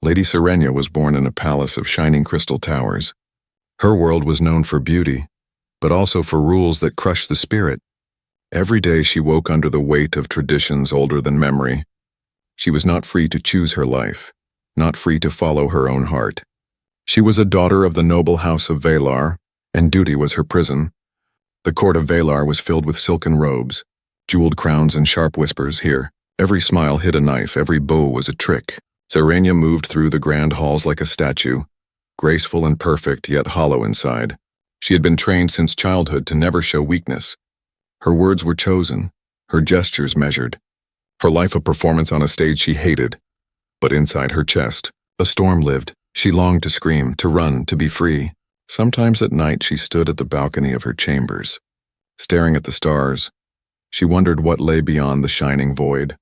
Lady Serenia was born in a palace of shining crystal towers. Her world was known for beauty, but also for rules that crushed the spirit. Every day she woke under the weight of traditions older than memory. She was not free to choose her life, not free to follow her own heart. She was a daughter of the noble house of Valar, and duty was her prison. The court of Valar was filled with silken robes, jeweled crowns and sharp whispers. Here, every smile hid a knife, every bow was a trick. Serenia moved through the grand halls like a statue, graceful and perfect, yet hollow inside. She had been trained since childhood to never show weakness. Her words were chosen, her gestures measured. Her life a performance on a stage she hated. But inside her chest, a storm lived. She longed to scream, to run, to be free. Sometimes at night she stood at the balcony of her chambers. Staring at the stars, she wondered what lay beyond the shining void.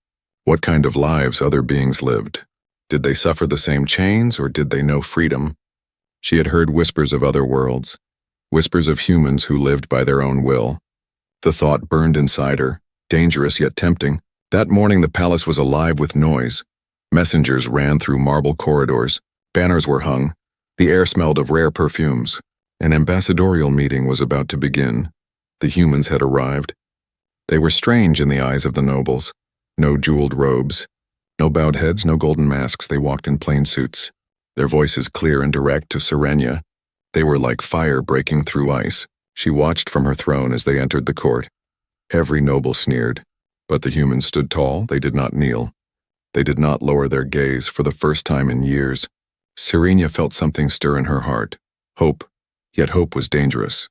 What kind of lives other beings lived. Did they suffer the same chains, or did they know freedom? She had heard whispers of other worlds, whispers of humans who lived by their own will. The thought burned inside her, dangerous yet tempting. That morning the palace was alive with noise. Messengers ran through marble corridors, banners were hung, the air smelled of rare perfumes. An ambassadorial meeting was about to begin. The humans had arrived. They were strange in the eyes of the nobles. No jeweled robes, no bowed heads, no golden masks. They walked in plain suits, their voices clear and direct to Serenia. They were like fire breaking through ice. She watched from her throne as they entered the court. Every noble sneered, but the humans stood tall. They did not kneel. They did not lower their gaze. For the first time in years, Serenia felt something stir in her heart. Hope, yet hope was dangerous.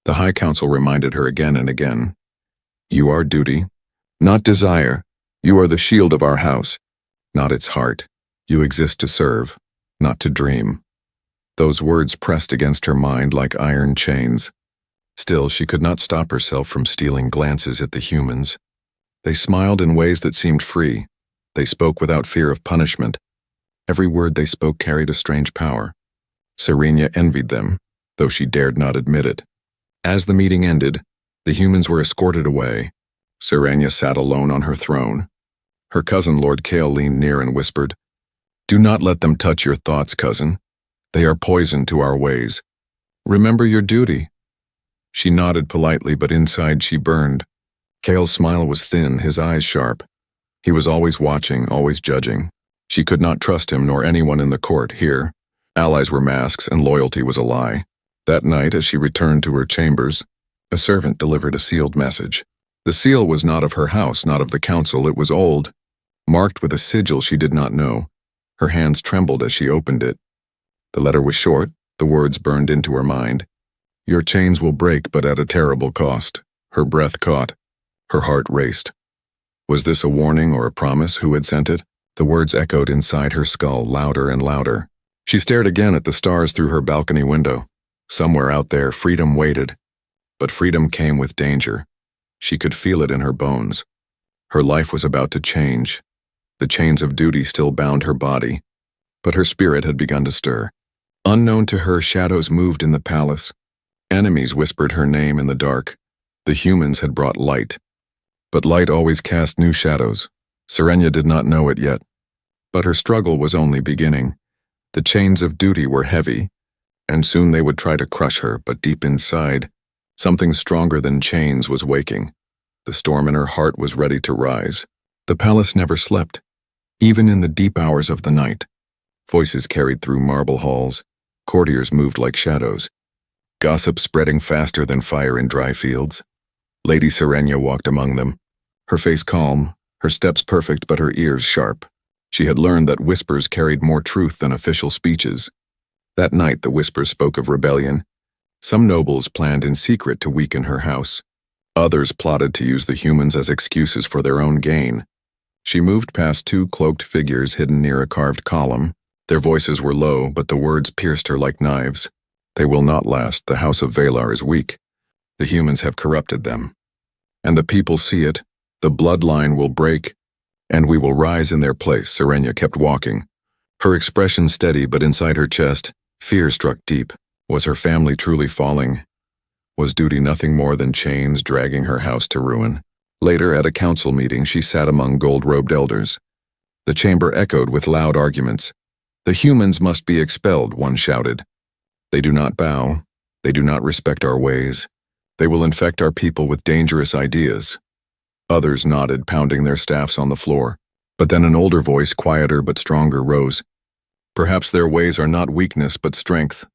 The High Council reminded her again and again, "You are duty, not desire. You are the shield of our house, not its heart. You exist to serve, not to dream." Those words pressed against her mind like iron chains. Still, she could not stop herself from stealing glances at the humans. They smiled in ways that seemed free. They spoke without fear of punishment. Every word they spoke carried a strange power. Serenia envied them, though she dared not admit it. As the meeting ended, the humans were escorted away. Serenia sat alone on her throne. Her cousin Lord Kael leaned near and whispered, "Do not let them touch your thoughts, cousin. They are poison to our ways. Remember your duty." She nodded politely, but inside she burned. Kael's smile was thin, his eyes sharp. He was always watching, always judging. She could not trust him nor anyone in the court here. Allies were masks and loyalty was a lie. That night, as she returned to her chambers, a servant delivered a sealed message. The seal was not of her house, not of the council. It was old, marked with a sigil she did not know. Her hands trembled as she opened it. The letter was short, the words burned into her mind. "Your chains will break, but at a terrible cost." Her breath caught. Her heart raced. Was this a warning or a promise? Who had sent it? The words echoed inside her skull, louder and louder. She stared again at the stars through her balcony window. Somewhere out there, freedom waited. But freedom came with danger. She could feel it in her bones. Her life was about to change. The chains of duty still bound her body, but her spirit had begun to stir. Unknown to her, shadows moved in the palace. Enemies whispered her name in the dark. The humans had brought light. But light always cast new shadows. Serenia did not know it yet. But her struggle was only beginning. The chains of duty were heavy, and soon they would try to crush her, but deep inside, something stronger than chains was waking. The storm in her heart was ready to rise. The palace never slept, even in the deep hours of the night. Voices carried through marble halls. Courtiers moved like shadows. Gossip spreading faster than fire in dry fields. Lady Serenia walked among them, her face calm, her steps perfect but her ears sharp. She had learned that whispers carried more truth than official speeches. That night the whispers spoke of rebellion. Some nobles planned in secret to weaken her house. Others plotted to use the humans as excuses for their own gain. She moved past two cloaked figures hidden near a carved column. Their voices were low, but the words pierced her like knives. "They will not last. The house of Valar is weak. The humans have corrupted them. And the people see it. The bloodline will break, and we will rise in their place." Serenia kept walking, her expression steady, but inside her chest, fear struck deep. Was her family truly falling? Was duty nothing more than chains dragging her house to ruin? Later, at a council meeting, she sat among gold-robed elders. The chamber echoed with loud arguments. "The humans must be expelled," one shouted. "They do not bow. They do not respect our ways. They will infect our people with dangerous ideas." Others nodded, pounding their staffs on the floor. But then an older voice, quieter but stronger, rose. "Perhaps their ways are not weakness but strength.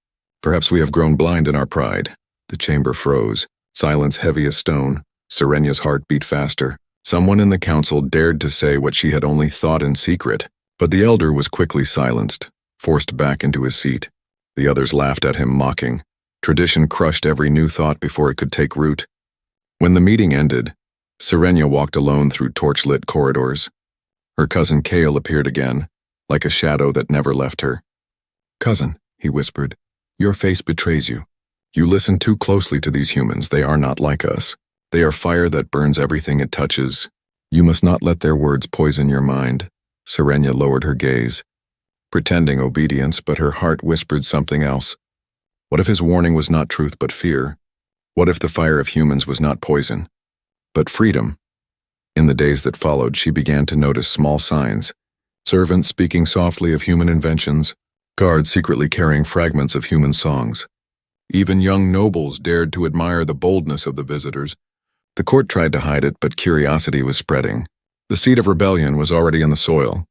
Perhaps we have grown blind in our pride." The chamber froze, silence heavy as stone. Serenya's heart beat faster. Someone in the council dared to say what she had only thought in secret, but the elder was quickly silenced, forced back into his seat. The others laughed at him, mocking. Tradition crushed every new thought before it could take root. When the meeting ended, Serenya walked alone through torch-lit corridors. Her cousin Kale appeared again, like a shadow that never left her. "Cousin," he whispered, "your face betrays you. You listen too closely to these humans. They are not like us. They are fire that burns everything it touches. You must not let their words poison your mind." Serenya lowered her gaze, pretending obedience, but her heart whispered something else. What if his warning was not truth but fear? What if the fire of humans was not poison, but freedom? In the days that followed, she began to notice small signs. Servants speaking softly of human inventions, guards secretly carrying fragments of human songs. Even young nobles dared to admire the boldness of the visitors. The court tried to hide it, but curiosity was spreading. The seed of rebellion was already in the soil.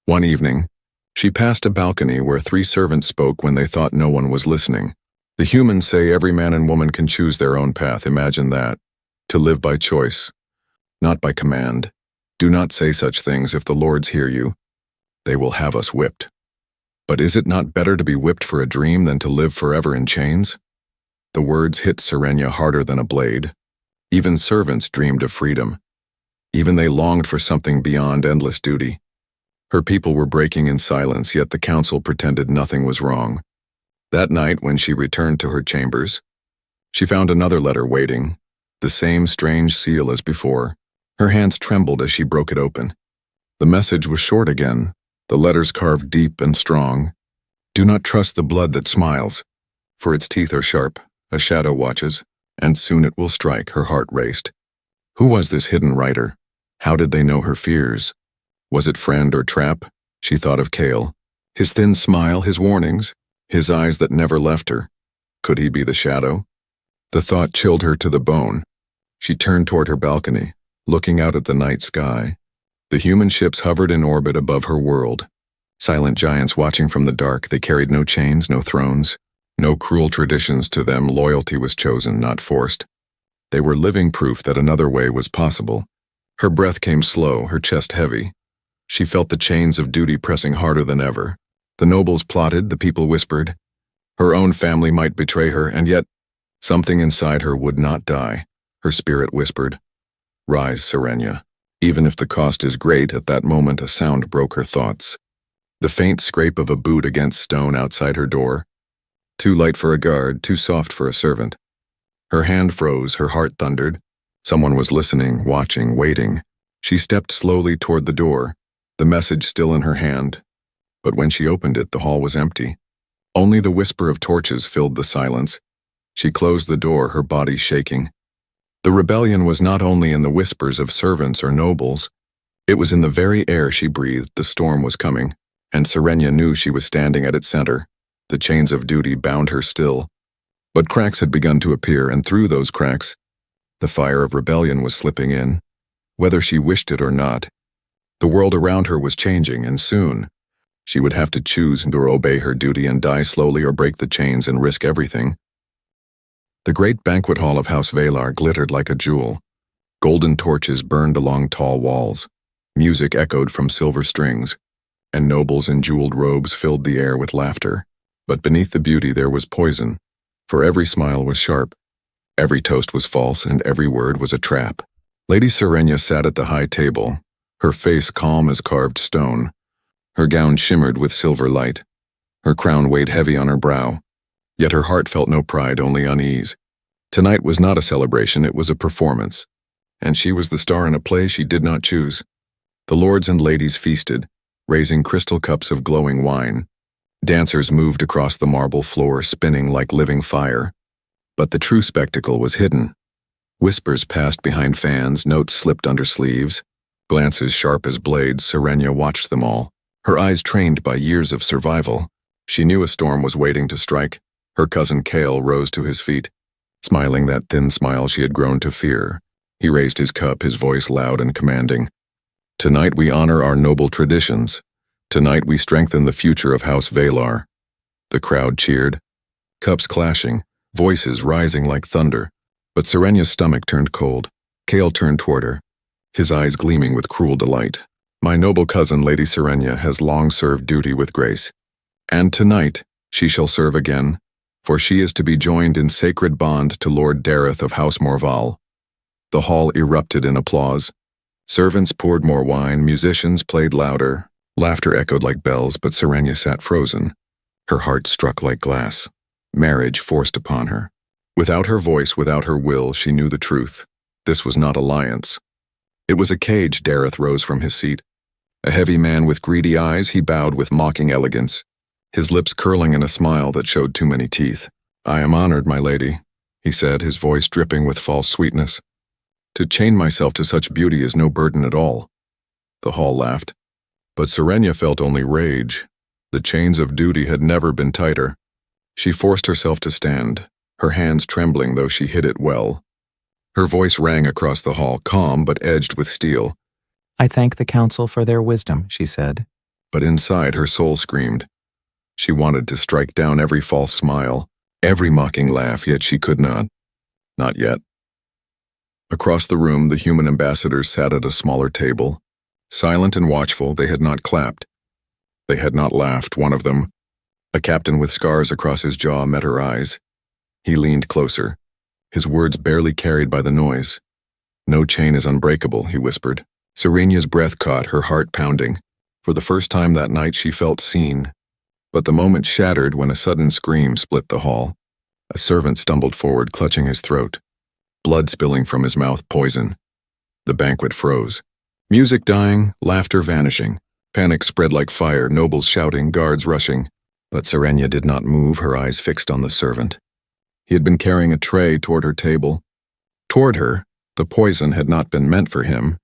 One evening, she passed a balcony where 3 servants spoke when they thought no one was listening. The humans say every man and woman can choose their own path. Imagine that. To live by choice, not by command. Do not say such things. If the lords hear you, they will have us whipped. But is it not better to be whipped for a dream than to live forever in chains? The words hit Serenya harder than a blade. Even servants dreamed of freedom. Even they longed for something beyond endless duty. Her people were breaking in silence, yet the council pretended nothing was wrong. That night, when she returned to her chambers, she found another letter waiting, the same strange seal as before. Her hands trembled as she broke it open. The message was short again, the letters carved deep and strong. "Do not trust the blood that smiles, for its teeth are sharp. A shadow watches, and soon it will strike." Her heart raced. Who was this hidden writer? How did they know her fears? Was it friend or trap? She thought of Kale. His thin smile, his warnings, his eyes that never left her. Could he be the shadow? The thought chilled her to the bone. She turned toward her balcony, looking out at the night sky. The human ships hovered in orbit above her world. Silent giants watching from the dark. They carried no chains, no thrones, no cruel traditions. To them, loyalty was chosen, not forced. They were living proof that another way was possible. Her breath came slow, her chest heavy. She felt the chains of duty pressing harder than ever. The nobles plotted, the people whispered. Her own family might betray her, and yet something inside her would not die. Her spirit whispered, "Rise, Serenya." Even if the cost is great, at that moment a sound broke her thoughts. The faint scrape of a boot against stone outside her door. Too light for a guard, too soft for a servant. Her hand froze, her heart thundered. Someone was listening, watching, waiting. She stepped slowly toward the door, the message still in her hand. But when she opened it, the hall was empty. Only the whisper of torches filled the silence. She closed the door, her body shaking. The rebellion was not only in the whispers of servants or nobles. It was in the very air she breathed. The storm was coming, and Serenya knew she was standing at its center. The chains of duty bound her still. But cracks had begun to appear, and through those cracks, the fire of rebellion was slipping in. Whether she wished it or not, the world around her was changing, and soon she would have to choose to obey her duty and die slowly, or break the chains and risk everything. The great banquet hall of House Valar glittered like a jewel. Golden torches burned along tall walls. Music echoed from silver strings, and nobles in jeweled robes filled the air with laughter. But beneath the beauty there was poison, for every smile was sharp, every toast was false, and every word was a trap. Lady Serenya sat at the high table, her face calm as carved stone. Her gown shimmered with silver light. Her crown weighed heavy on her brow. Yet her heart felt no pride, only unease. Tonight was not a celebration, it was a performance. And she was the star in a play she did not choose. The lords and ladies feasted, raising crystal cups of glowing wine. Dancers moved across the marble floor, spinning like living fire. But the true spectacle was hidden. Whispers passed behind fans, notes slipped under sleeves. Glances sharp as blades, Serenya watched them all. Her eyes trained by years of survival. She knew a storm was waiting to strike. Her cousin Kale rose to his feet, smiling that thin smile she had grown to fear. He raised his cup, his voice loud and commanding. Tonight we honor our noble traditions. Tonight we strengthen the future of House Valar. The crowd cheered, cups clashing, voices rising like thunder. But Serenya's stomach turned cold. Kale turned toward her, his eyes gleaming with cruel delight. My noble cousin, Lady Serenya, has long served duty with grace. And tonight she shall serve again, for she is to be joined in sacred bond to Lord Dareth of House Morval. The hall erupted in applause. Servants poured more wine, musicians played louder, laughter echoed like bells, but Serenya sat frozen. Her heart struck like glass. Marriage forced upon her. Without her voice, without her will, she knew the truth. This was not alliance. It was a cage. Dareth rose from his seat. A heavy man with greedy eyes, he bowed with mocking elegance, his lips curling in a smile that showed too many teeth. I am honored, my lady, he said, his voice dripping with false sweetness. To chain myself to such beauty is no burden at all. The hall laughed. But Serenya felt only rage. The chains of duty had never been tighter. She forced herself to stand, her hands trembling though she hid it well. Her voice rang across the hall, calm but edged with steel. I thank the council for their wisdom, she said. But inside her soul screamed. She wanted to strike down every false smile, every mocking laugh, yet she could not. Not yet. Across the room, the human ambassadors sat at a smaller table. Silent and watchful, they had not clapped. They had not laughed, one of them. A captain with scars across his jaw met her eyes. He leaned closer, his words barely carried by the noise. No chain is unbreakable, he whispered. Serenya's breath caught, her heart pounding. For the first time that night she felt seen. But the moment shattered when a sudden scream split the hall. A servant stumbled forward, clutching his throat. Blood spilling from his mouth, poison. The banquet froze. Music dying, laughter vanishing. Panic spread like fire, nobles shouting, guards rushing. But Serenya did not move, her eyes fixed on the servant. He had been carrying a tray toward her table. Toward her, the poison had not been meant for him.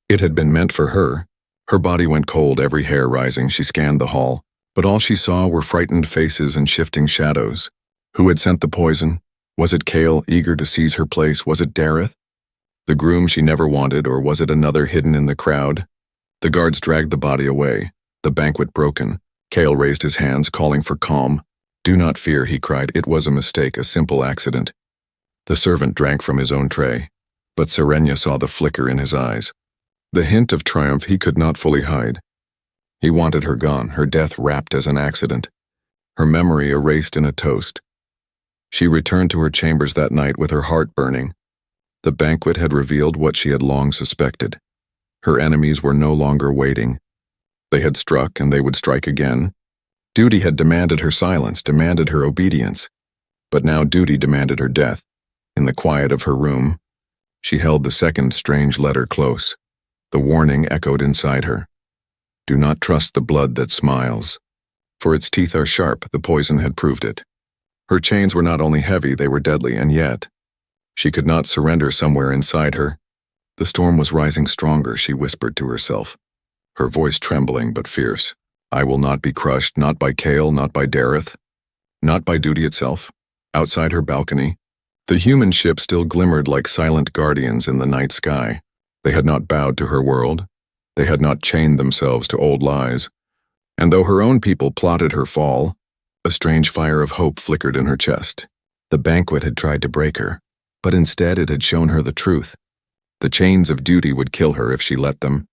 It had been meant for her. Her body went cold, every hair rising. She scanned the hall, but all she saw were frightened faces and shifting shadows. Who had sent the poison? Was it Kale, eager to seize her place? Was it Dareth, the groom she never wanted, or was it another hidden in the crowd? The guards dragged the body away, the banquet broken. Kale raised his hands, calling for calm. Do not fear, he cried. It was a mistake, a simple accident. The servant drank from his own tray, but Serenya saw the flicker in his eyes. The hint of triumph he could not fully hide. He wanted her gone, her death wrapped as an accident, her memory erased in a toast. She returned to her chambers that night with her heart burning. The banquet had revealed what she had long suspected. Her enemies were no longer waiting. They had struck, and they would strike again. Duty had demanded her silence, demanded her obedience. But now duty demanded her death. In the quiet of her room, she held the second strange letter close. The warning echoed inside her. Do not trust the blood that smiles. For its teeth are sharp, the poison had proved it. Her chains were not only heavy, they were deadly, and yet she could not surrender somewhere inside her. The storm was rising stronger, she whispered to herself, her voice trembling but fierce. I will not be crushed, not by Kale, not by Dareth, not by duty itself. Outside her balcony, the human ship still glimmered like silent guardians in the night sky. They had not bowed to her world. They had not chained themselves to old lies. And though her own people plotted her fall, a strange fire of hope flickered in her chest. The banquet had tried to break her, but instead it had shown her the truth. The chains of duty would kill her if she let them.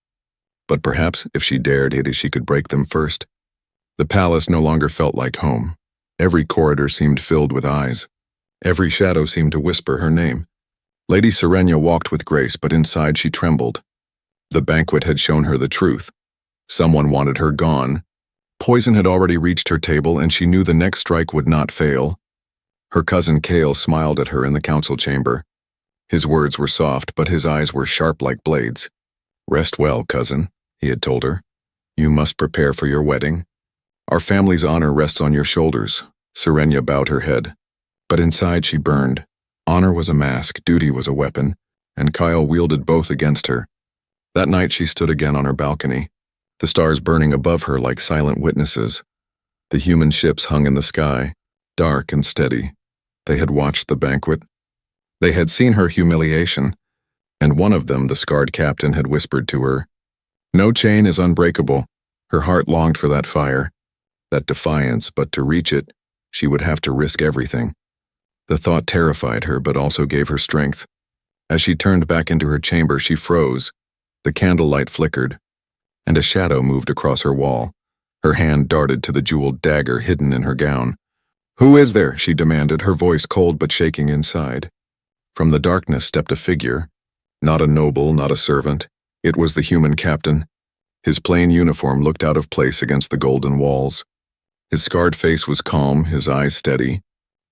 But perhaps, if she dared, she could break them first. The palace no longer felt like home. Every corridor seemed filled with eyes. Every shadow seemed to whisper her name. Lady Serenya walked with grace, but inside she trembled. The banquet had shown her the truth. Someone wanted her gone. Poison had already reached her table, and she knew the next strike would not fail. Her cousin Kale smiled at her in the council chamber. His words were soft, but his eyes were sharp like blades. Rest well, cousin, he had told her. You must prepare for your wedding. Our family's honor rests on your shoulders. Serenya bowed her head. But inside she burned. Honor was a mask, duty was a weapon, and Kyle wielded both against her. That night she stood again on her balcony. the stars burning above her like silent witnesses. The human ships hung in the sky, dark and steady. They had watched the banquet. They had seen her humiliation, and one of them, the scarred captain, had whispered to her, "No chain is unbreakable." Her heart longed for that fire, that defiance, but to reach it, she would have to risk everything. The thought terrified her, but also gave her strength. As she turned back into her chamber, she froze. The candlelight flickered, and a shadow moved across her wall. Her hand darted to the jeweled dagger hidden in her gown. "Who is there?" she demanded, her voice cold but shaking inside. From the darkness stepped a figure. Not a noble, not a servant. It was the human captain. His plain uniform looked out of place against the golden walls. His scarred face was calm, his eyes steady.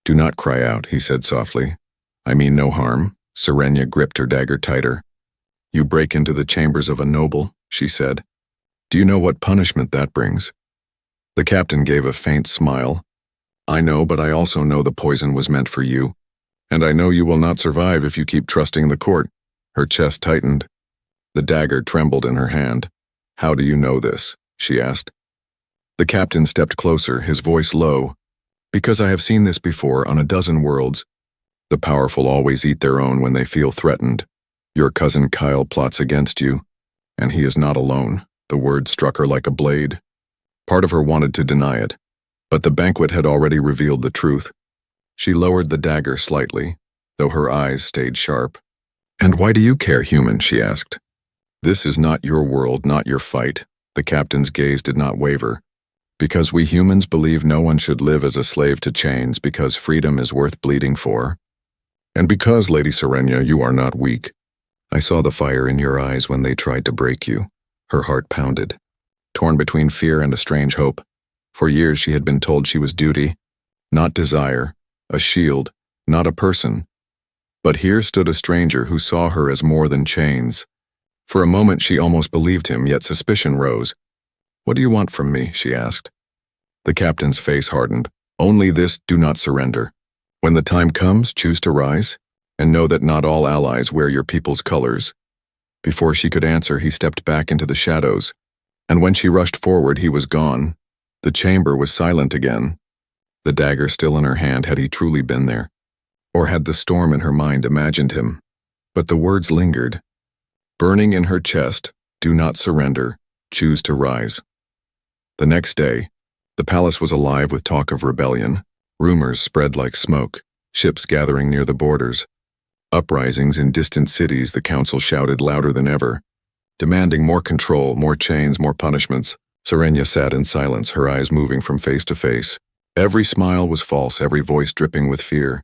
"Do not cry out," he said softly. "I mean no harm." Serenia gripped her dagger tighter. "You break into the chambers of a noble," she said. "Do you know what punishment that brings?" The captain gave a faint smile. "I know, but I also know the poison was meant for you. And I know you will not survive if you keep trusting the court." Her chest tightened. The dagger trembled in her hand. "How do you know this?" she asked. The captain stepped closer, his voice low. "Because I have seen this before on a dozen worlds. The powerful always eat their own when they feel threatened. Your cousin Kyle plots against you, and he is not alone." The word struck her like a blade. Part of her wanted to deny it, but the banquet had already revealed the truth. She lowered the dagger slightly, though her eyes stayed sharp. "And why do you care, human?" she asked. "This is not your world, not your fight." The captain's gaze did not waver. "Because we humans believe no one should live as a slave to chains, because freedom is worth bleeding for. And because, Lady Serenia, you are not weak. I saw the fire in your eyes when they tried to break you." Her heart pounded, torn between fear and a strange hope. For years she had been told she was duty, not desire, a shield, not a person. But here stood a stranger who saw her as more than chains. For a moment she almost believed him, yet suspicion rose. "What do you want from me?" she asked. The captain's face hardened. "Only this: do not surrender. When the time comes, choose to rise, and know that not all allies wear your people's colors." Before she could answer, he stepped back into the shadows, and when she rushed forward, he was gone. The chamber was silent again. The dagger still in her hand. Had he truly been there? Or had the storm in her mind imagined him? But the words lingered. Burning in her chest, "Do not surrender, choose to rise." The next day, the palace was alive with talk of rebellion. Rumors spread like smoke, ships gathering near the borders. Uprisings in distant cities, the council shouted louder than ever, demanding more control, more chains, more punishments. Serenia sat in silence, her eyes moving from face to face. Every smile was false, every voice dripping with fear.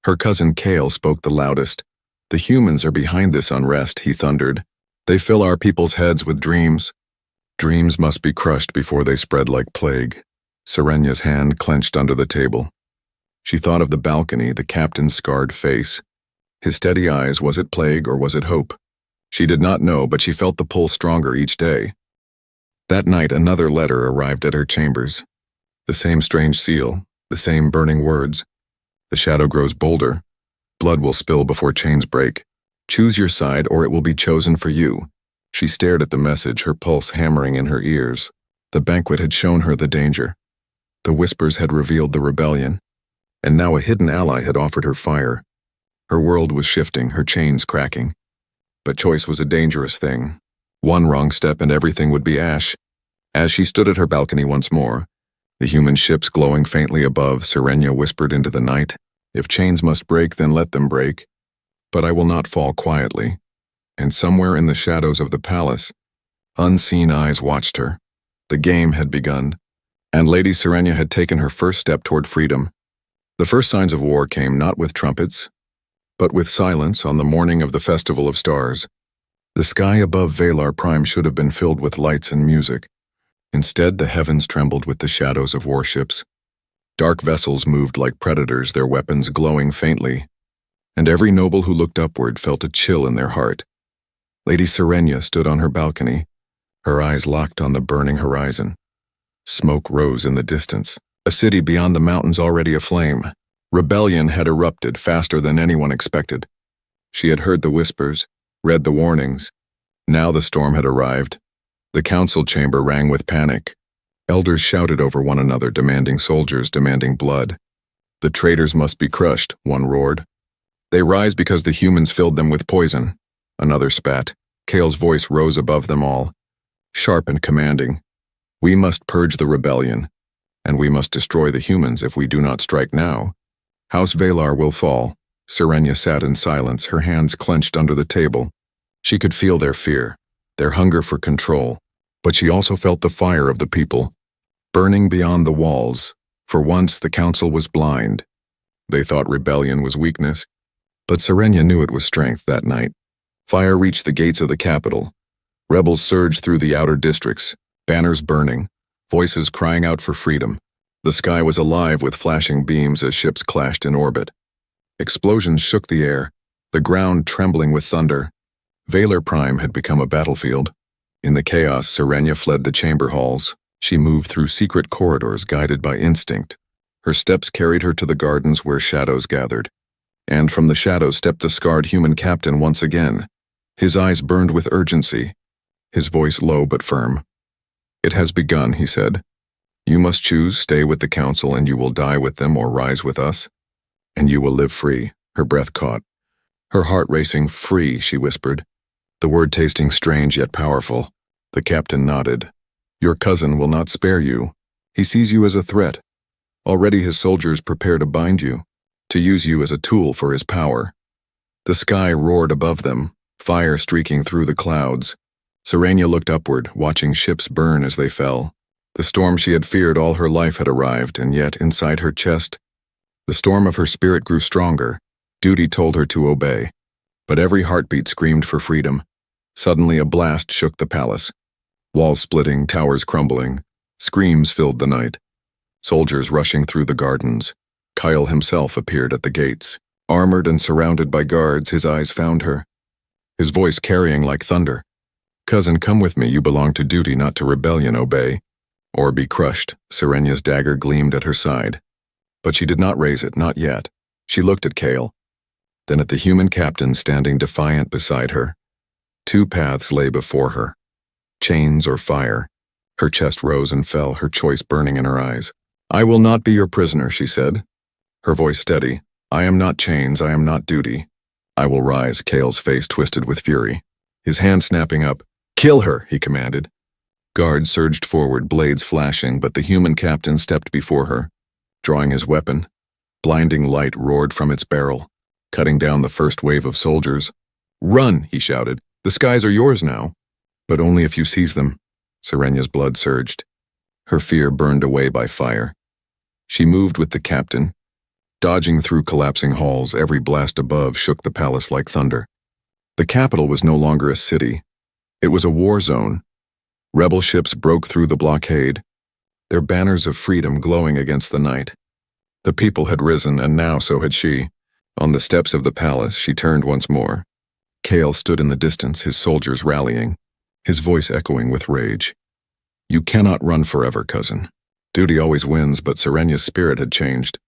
Her cousin Kale spoke the loudest. "The humans are behind this unrest," he thundered. "They fill our people's heads with dreams. Dreams must be crushed before they spread like plague." Serenia's hand clenched under the table. She thought of the balcony, the captain's scarred face. His steady eyes, was it plague or was it hope? She did not know, but she felt the pull stronger each day. That night another letter arrived at her chambers. The same strange seal, the same burning words. "The shadow grows bolder. Blood will spill before chains break. Choose your side or it will be chosen for you." She stared at the message, her pulse hammering in her ears. The banquet had shown her the danger. The whispers had revealed the rebellion. And now a hidden ally had offered her fire. Her world was shifting, her chains cracking. But choice was a dangerous thing. One wrong step and everything would be ash. As she stood at her balcony once more, the human ships glowing faintly above, Serenia whispered into the night, "If chains must break, then let them break. But I will not fall quietly." And somewhere in the shadows of the palace, unseen eyes watched her. The game had begun, and Lady Serenia had taken her first step toward freedom. The first signs of war came not with trumpets, but with silence on the morning of the Festival of Stars. The sky above Valar Prime should have been filled with lights and music. Instead, the heavens trembled with the shadows of warships. Dark vessels moved like predators, their weapons glowing faintly, and every noble who looked upward felt a chill in their heart. Lady Serenia stood on her balcony, her eyes locked on the burning horizon. Smoke rose in the distance, a city beyond the mountains already aflame. Rebellion had erupted faster than anyone expected. She had heard the whispers, read the warnings. Now the storm had arrived. The council chamber rang with panic. Elders shouted over one another, demanding soldiers, demanding blood. The traitors must be crushed, one roared. They rise because the humans filled them with poison, another spat. Kale's voice rose above them all, sharp and commanding. We must purge the rebellion, and we must destroy the humans if we do not strike now. House Valar will fall. Serenia sat in silence, her hands clenched under the table. She could feel their fear, their hunger for control, but she also felt the fire of the people, burning beyond the walls. For once, the council was blind. They thought rebellion was weakness, but Serenia knew it was strength that night. Fire reached the gates of the capital. Rebels surged through the outer districts, banners burning, voices crying out for freedom. The sky was alive with flashing beams as ships clashed in orbit. Explosions shook the air, the ground trembling with thunder. Valar Prime had become a battlefield. In the chaos, Serenia fled the chamber halls. She moved through secret corridors guided by instinct. Her steps carried her to the gardens where shadows gathered. And from the shadows stepped the scarred human captain once again. His eyes burned with urgency, his voice low but firm. It has begun, he said. You must choose, stay with the council and you will die with them, or rise with us, and you will live free. Her breath caught. Her heart racing. Free, she whispered, the word tasting strange yet powerful. The captain nodded. Your cousin will not spare you. He sees you as a threat. Already his soldiers prepare to bind you, to use you as a tool for his power. The sky roared above them, fire streaking through the clouds. Serenia looked upward, watching ships burn as they fell. The storm she had feared all her life had arrived, and yet inside her chest, the storm of her spirit grew stronger. Duty told her to obey, but every heartbeat screamed for freedom. Suddenly a blast shook the palace. Walls splitting, towers crumbling, screams filled the night. Soldiers rushing through the gardens. Kyle himself appeared at the gates. Armored and surrounded by guards, his eyes found her, his voice carrying like thunder. Cousin, come with me, you belong to duty, not to rebellion, obey, or be crushed. Serenia's dagger gleamed at her side. But she did not raise it, not yet. She looked at Kale, then at the human captain standing defiant beside her. Two paths lay before her, chains or fire. Her chest rose and fell, her choice burning in her eyes. I will not be your prisoner, she said, her voice steady. I am not chains, I am not duty. I will rise. Kale's face twisted with fury, his hand snapping up. Kill her, he commanded. Guards surged forward, blades flashing, but the human captain stepped before her, drawing his weapon. Blinding light roared from its barrel, cutting down the first wave of soldiers. Run, he shouted. The skies are yours now. But only if you seize them. Serenia's blood surged. Her fear burned away by fire. She moved with the captain, dodging through collapsing halls. Every blast above shook the palace like thunder. The capital was no longer a city. It was a war zone. Rebel ships broke through the blockade, their banners of freedom glowing against the night. The people had risen, and now so had she. On the steps of the palace, she turned once more. Kale stood in the distance, his soldiers rallying, his voice echoing with rage. You cannot run forever, cousin. Duty always wins, but Serenia's spirit had changed.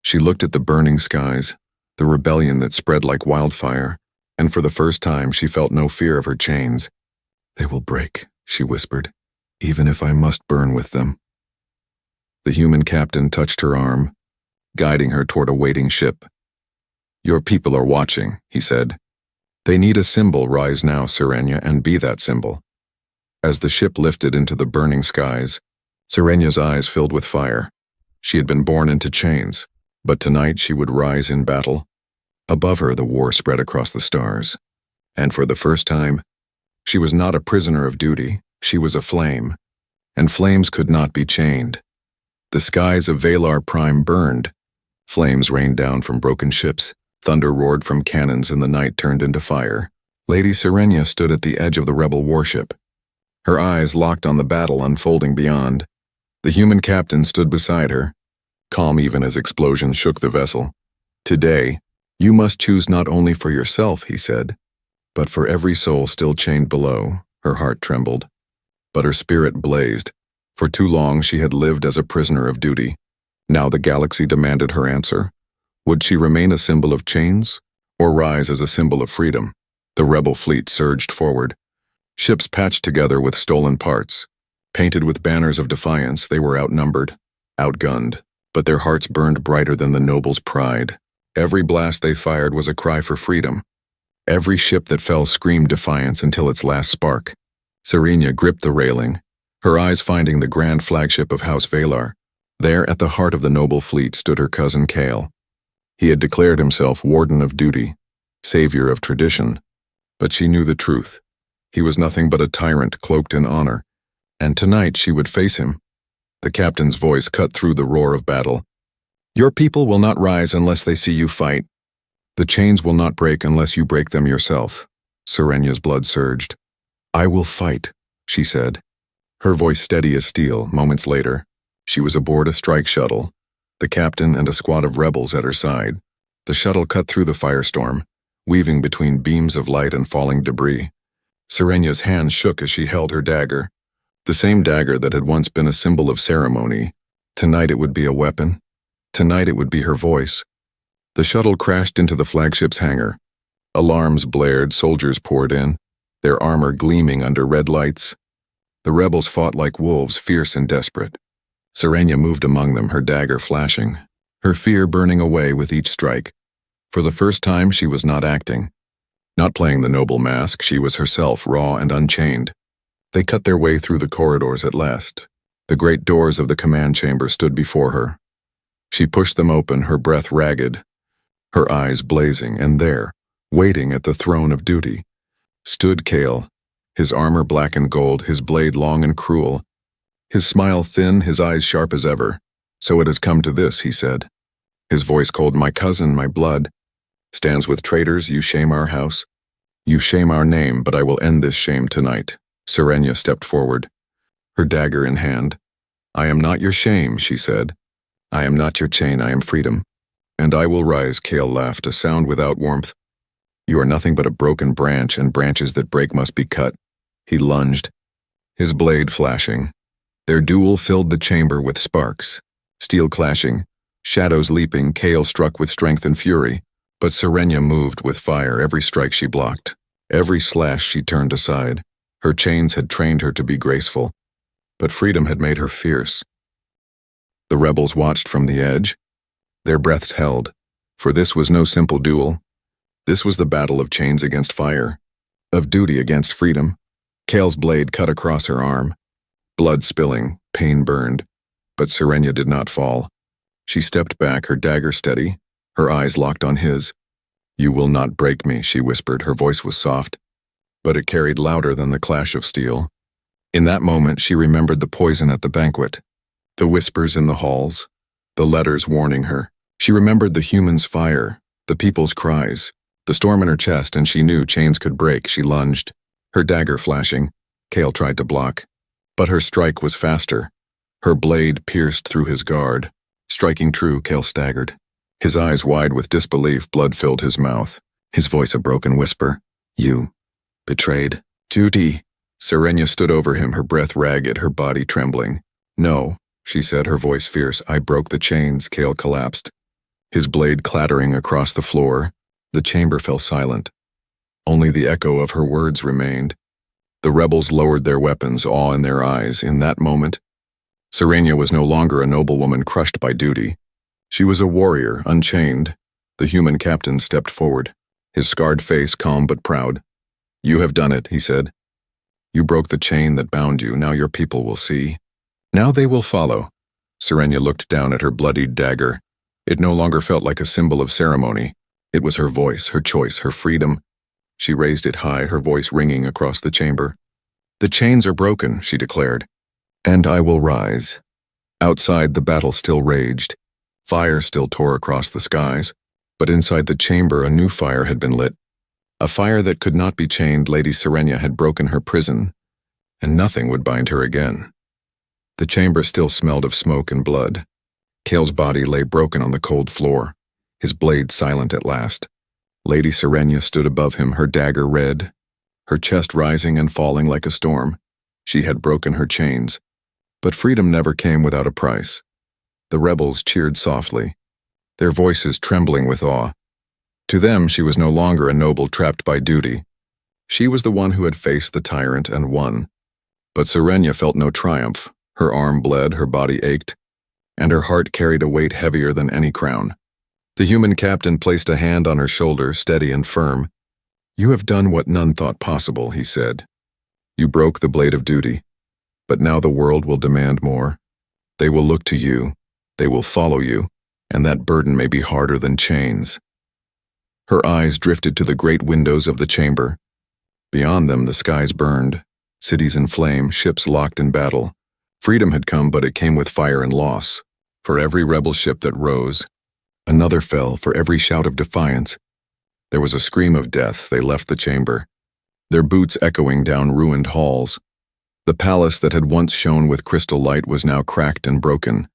She looked at the burning skies, the rebellion that spread like wildfire, and for the first time she felt no fear of her chains. They will break, she whispered, even if I must burn with them. The human captain touched her arm, guiding her toward a waiting ship. Your people are watching, he said. They need a symbol. Rise now, Serenia, and be that symbol. As the ship lifted into the burning skies, Serenia's eyes filled with fire. She had been born into chains, but tonight she would rise in battle. Above her, the war spread across the stars. And for the first time, she was not a prisoner of duty, she was a flame. And flames could not be chained. The skies of Valar Prime burned. Flames rained down from broken ships. Thunder roared from cannons, and the night turned into fire. Lady Serenia stood at the edge of the rebel warship, her eyes locked on the battle unfolding beyond. The human captain stood beside her, calm even as explosions shook the vessel. Today, you must choose not only for yourself, he said, but for every soul still chained below. Her heart trembled, but her spirit blazed. For too long she had lived as a prisoner of duty. Now the galaxy demanded her answer. Would she remain a symbol of chains, or rise as a symbol of freedom? The rebel fleet surged forward, Ships patched together with stolen parts. Painted with banners of defiance, they were outnumbered, outgunned, but their hearts burned brighter than the noble's pride. Every blast they fired was a cry for freedom. Every ship that fell screamed defiance until its last spark. Serena gripped the railing, her eyes finding the grand flagship of House Valar. There, at the heart of the noble fleet, stood her cousin Cale. He had declared himself warden of duty, savior of tradition. But she knew the truth. He was nothing but a tyrant cloaked in honor, and tonight she would face him. The captain's voice cut through the roar of battle. Your people will not rise unless they see you fight. The chains will not break unless you break them yourself. Serena's blood surged. I will fight, she said. Her voice steady as steel. Moments later, she was aboard a strike shuttle, the captain and a squad of rebels at her side. The shuttle cut through the firestorm, weaving between beams of light and falling debris. Serena's hands shook as she held her dagger. The same dagger that had once been a symbol of ceremony. Tonight it would be a weapon. Tonight it would be her voice. The shuttle crashed into the flagship's hangar. Alarms blared, soldiers poured in, their armor gleaming under red lights. The rebels fought like wolves, fierce and desperate. Serena moved among them, her dagger flashing, her fear burning away with each strike. For the first time, she was not acting. Not playing the noble mask, she was herself, raw and unchained. They cut their way through the corridors at last. The great doors of the command chamber stood before her. She pushed them open, her breath ragged, her eyes blazing, and there, waiting at the throne of duty, stood Cale, his armor black and gold, his blade long and cruel, his smile thin, his eyes sharp as ever. So it has come to this, he said. His voice cold, my cousin, my blood, stands with traitors, you shame our house. You shame our name, but I will end this shame tonight. Serena stepped forward, her dagger in hand. I am not your shame, she said. I am not your chain, I am freedom. And I will rise, Cale laughed, a sound without warmth. You are nothing but a broken branch, and branches that break must be cut. He lunged, his blade flashing. Their duel filled the chamber with sparks, steel clashing, shadows leaping. Cale struck with strength and fury, but Serena moved with fire. Every strike she blocked, every slash she turned aside. Her chains had trained her to be graceful, but freedom had made her fierce. The rebels watched from the edge, their breaths held, for this was no simple duel. This was the battle of chains against fire, of duty against freedom. Cale's blade cut across her arm, blood spilling, pain burned, but Serena did not fall. She stepped back, her dagger steady, her eyes locked on his. You will not break me, she whispered. Her voice was soft, but it carried louder than the clash of steel. In that moment, she remembered the poison at the banquet, the whispers in the halls, the letters warning her. She remembered the humans' fire, the people's cries, the storm in her chest, and she knew chains could break. She lunged, her dagger flashing. Cale tried to block, but her strike was faster. Her blade pierced through his guard. Striking true, Cale staggered. His eyes wide with disbelief, blood filled his mouth, his voice a broken whisper. You betrayed duty. Serena stood over him, her breath ragged, her body trembling. No, she said, her voice fierce. I broke the chains. Cale collapsed, his blade clattering across the floor. The chamber fell silent. Only the echo of her words remained. The rebels lowered their weapons, awe in their eyes. In that moment, Serena was no longer a noblewoman crushed by duty. She was a warrior, unchained. The human captain stepped forward, his scarred face calm but proud. You have done it, he said. You broke the chain that bound you. Now your people will see. Now they will follow. Serena looked down at her bloodied dagger. It no longer felt like a symbol of ceremony. It was her voice, her choice, her freedom. She raised it high, her voice ringing across the chamber. The chains are broken, she declared, and I will rise. Outside, the battle still raged. Fire still tore across the skies, but inside the chamber a new fire had been lit. A fire that could not be chained. Lady Serena had broken her prison, and nothing would bind her again. The chamber still smelled of smoke and blood. Cale's body lay broken on the cold floor, his blade silent at last. Lady Serena stood above him, her dagger red, her chest rising and falling like a storm. She had broken her chains, but freedom never came without a price. The rebels cheered softly, their voices trembling with awe. To them, she was no longer a noble trapped by duty. She was the one who had faced the tyrant and won. But Serenia felt no triumph. Her arm bled, her body ached, and her heart carried a weight heavier than any crown. The human captain placed a hand on her shoulder, steady and firm. "You have done what none thought possible," he said. "You broke the blade of duty. But now the world will demand more. They will look to you, they will follow you, and that burden may be harder than chains." Her eyes drifted to the great windows of the chamber. Beyond them the skies burned, cities in flame, ships locked in battle. Freedom had come, but it came with fire and loss. For every rebel ship that rose, another fell. For every shout of defiance, there was a scream of death. They left the chamber, their boots echoing down ruined halls. The palace that had once shone with crystal light was now cracked and broken.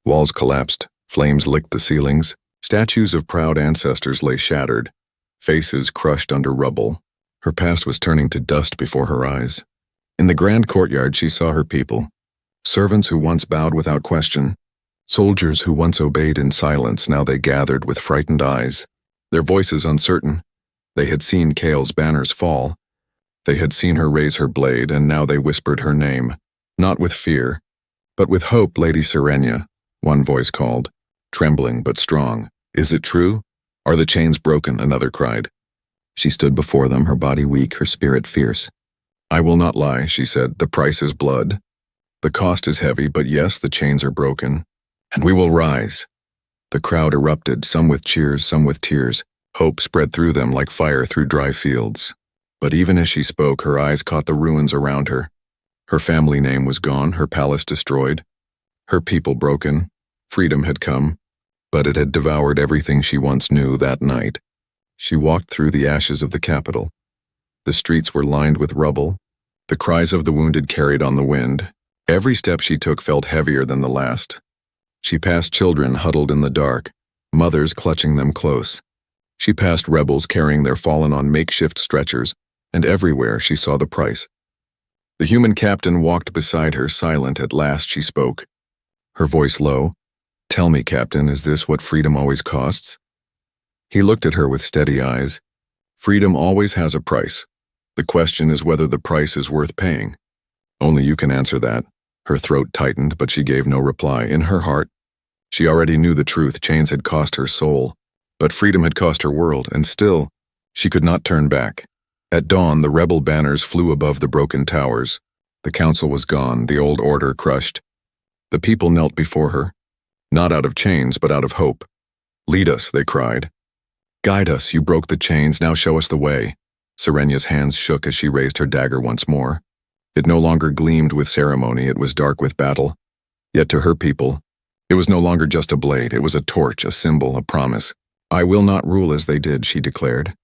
Walls collapsed, flames licked the ceilings. Statues of proud ancestors lay shattered, faces crushed under rubble. Her past was turning to dust before her eyes. In the grand courtyard she saw her people, servants who once bowed without question, soldiers who once obeyed in silence, now they gathered with frightened eyes, their voices uncertain. They had seen Kale's banners fall. They had seen her raise her blade, and now they whispered her name, not with fear, but with hope. "Lady Serenia," one voice called, trembling but strong. "Is it true? Are the chains broken?" another cried. She stood before them, her body weak, her spirit fierce. "I will not lie," she said. "The price is blood. The cost is heavy, but yes, the chains are broken. And we will rise." The crowd erupted, some with cheers, some with tears. Hope spread through them like fire through dry fields. But even as she spoke, her eyes caught the ruins around her. Her family name was gone, her palace destroyed, her people broken. Freedom had come, but it had devoured everything she once knew. That night, she walked through the ashes of the capital. The streets were lined with rubble, the cries of the wounded carried on the wind. Every step she took felt heavier than the last. She passed children huddled in the dark, mothers clutching them close. She passed rebels carrying their fallen on makeshift stretchers, and everywhere she saw the price. The human captain walked beside her, silent. At last she spoke, her voice low. "Tell me, Captain, is this what freedom always costs?" He looked at her with steady eyes. "Freedom always has a price. The question is whether the price is worth paying. Only you can answer that." Her throat tightened, but she gave no reply. In her heart, she already knew the truth. Chains had cost her soul, but freedom had cost her world, and still, she could not turn back. At dawn, the rebel banners flew above the broken towers. The council was gone, the old order crushed. The people knelt before her, not out of chains, but out of hope. "Lead us," they cried. "Guide us, you broke the chains, now show us the way." Serenia's hands shook as she raised her dagger once more. It no longer gleamed with ceremony, it was dark with battle. Yet to her people, it was no longer just a blade, it was a torch, a symbol, a promise. "I will not rule as they did," she declared.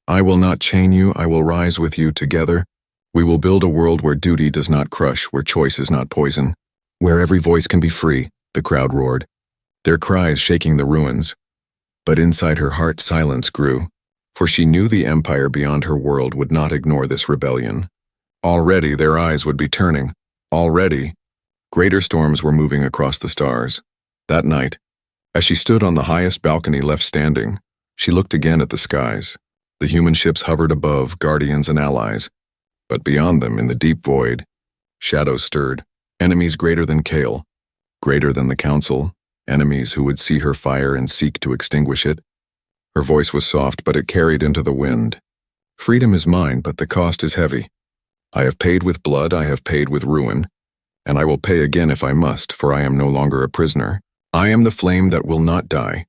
"I will not chain you, I will rise with you together. We will build a world where duty does not crush, where choice is not poison, where every voice can be free," the crowd roared, their cries shaking the ruins. But inside her heart silence grew, for she knew the empire beyond her world would not ignore this rebellion. Already their eyes would be turning. Already, greater storms were moving across the stars. That night, as she stood on the highest balcony left standing, she looked again at the skies. The human ships hovered above, guardians and allies. But beyond them, in the deep void, shadows stirred, enemies greater than Kale, greater than the council, enemies who would see her fire and seek to extinguish it. Her voice was soft, but it carried into the wind. "Freedom is mine, but the cost is heavy. I have paid with blood, I have paid with ruin, and I will pay again if I must, for I am no longer a prisoner. I am the flame that will not die,